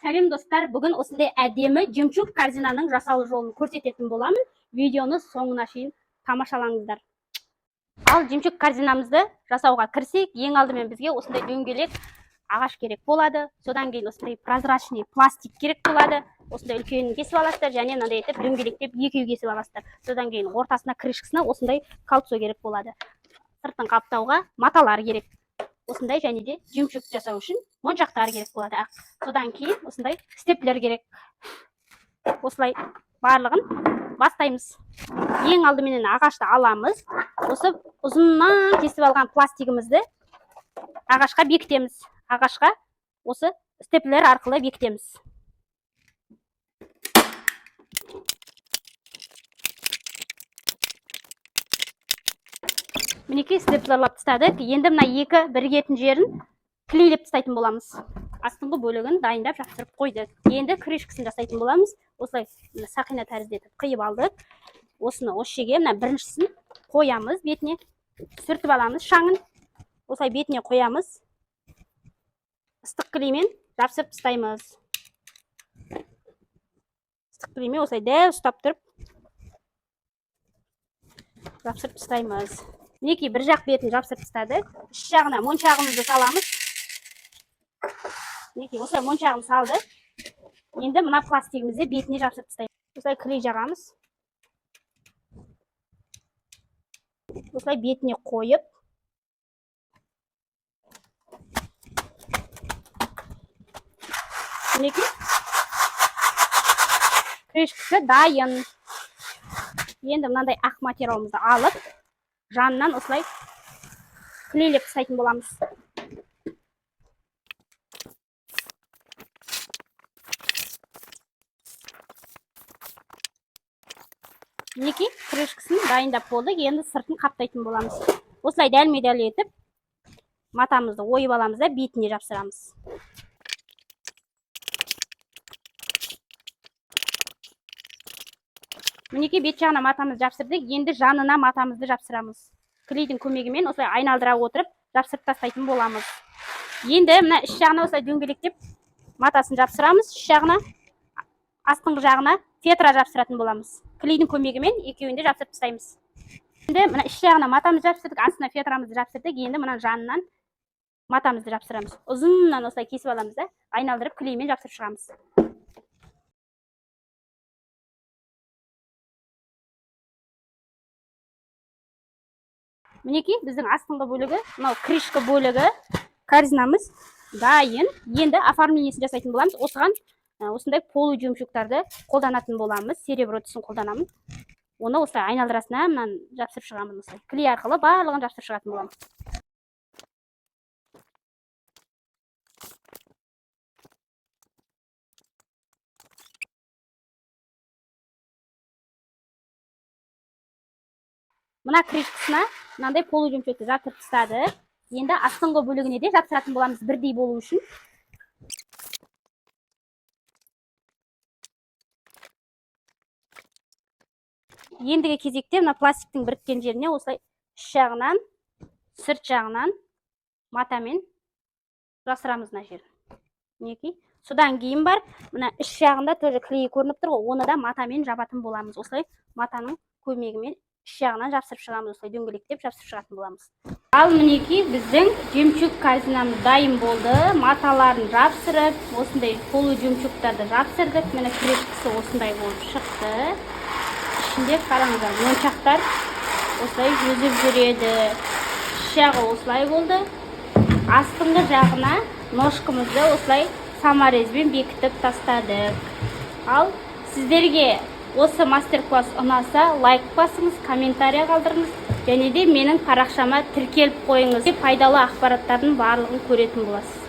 Сәлем достар, бүгін осындай әдемі жемчуг корзинаның жасалу жолын көрсететін боламын. Видеоны соңына шейін тамашалаңыздар. Ал жемчуг корзинамызды жасауға кірсек, ең алдымен бізге осындай дөңгелек ағаш керек болады. Содан кейін осындай прозрачный пластик керек болады. Осындай үлкенін кесіп аласыздар, және мынандай етіп дөңгелектеп екеу кесіп аласыздар. Содан кейін ортасына крышкасына осындай кольцо керек болады. Сыртын қаптауға маталар керек. Осындай және де жемчуг жасау үшін моншақтар керек болады. Содан кейін осындай степлер керек. Осылай барлығын бастаймыз. Ең алдымен ағашты аламыз. Осы ұзыннан кесіп алған пластигімізді ағашқа бекітеміз. Ағашқа осы степлер арқылы бекітеміз. Мінекей степлерлап тастадық. Енді мына екі бірігетін жерін клейлеп тастайтын боламыз. Астыңғы бөлігін дайындап жапсырып қойдық. Енді крышкасын жасайтын боламыз. Осылай сақина тәрізді етіп қиып алдық. Осыны осы жерге мына біріншісін қоямыз, бетіне сүртіп аламыз шаңын. Осылай бетіне қоямыз. Ыстық клеймен жапсырып тастаймыз. Ыстық клеймен осылай дәл ұстап тұрып жапсырып тастаймыз. Мінекей бір жақ бетін жапсырып тастадық. Үш жағына моншағымызды саламыз. Мінекей осылай моншағын салдық. Енді мына пластигімізді бетіне жапсырып тастаймыз. Осылай клей жағамыз. Осылай бетіне қойып, мінекей крышкасы дайын. Енді мынандай ақ материалымызды алып, жанынан осылай клейлеп тастайтын боламыз. Мінекей крышкасын дайындап болды. Енді сыртын қаптайтын боламыз. Осылай дәлме-дәл етіп матамызды ойып аламыз да бетіне жапсырамыз. Мінекей бет жағына матамызды жапсырдық. Енді жанына матамызды жапсырамыз. Клейдің көмегімен осылай айналдыра отырып жапсырып тастайтын боламыз. Енді мына іш жағына осылай дөңгелектеп матасын жапсырамыз. Іш жағына, астыңғы жағына фетра жапсыратын боламыз. Клейдің көмегімен екеуінде жапсырып тастаймыз. Енді мына іш жағына матамызды жапсырдық, астына фетрамызды жапсырдық. Енді мына жанынан матамызды жапсырамыз. Ұзыннан осылай кесіп аламыз да, айналдырып клеймен жапсырып шығамыз. Мінекей біздің астыңғы бөлігі, мынау крышка бөлігі корзинамыз дайын. Енді оформлениесін жасайтын боламыз. Осыған осындай полу жемчугтарды қолданатын боламыз. Серебро түсін қолданамын. Оны осылай айналдырасына мынаны жапсырып шығамын. Осылай клей арқылы барлығын жапсырып шығатын боламыз. Мына крышкасына мынандай полу жемчугті жапсырып тастадық. Енді астыңғы бөлігіне де жапсыратын боламыз бірдей болу үшін. Ендігі кезекте мына пластиктің біріккен жеріне осылай үш жағынан, сырт жағынан матамен жасырамыз мына жерін. Мінекей. Содан кейін бар, мына үш жағында тоже клей көрініп тұр ғой, оны да матамен жабатын боламыз. Осылай матаның көмегімен үш жағынан жапсырып шығамыз, осылай дөңгелектеп жапсырып шығатын боламыз. Ал мінекей біздің жемчуг корзинамыз дайын болды. Маталарын жапсырып, осындай полу жемчугтарды жапсырдық. Міне крышкасы осындай болып шықты. Ішінде қараңыздар, моншақтар осылай жүзіп жүреді. Үш жағы осылай болды. Астыңғы жағына ножкамызды осылай саморезбен бекітіп тастадық. Ал сіздерге осы мастер-класс ұнаса, лайк басыңыз, комментария қалдырыңыз, және де менің парақшама тіркеліп қойыңыз. Пайдалы ақпараттардың барлығын көретін боласыз.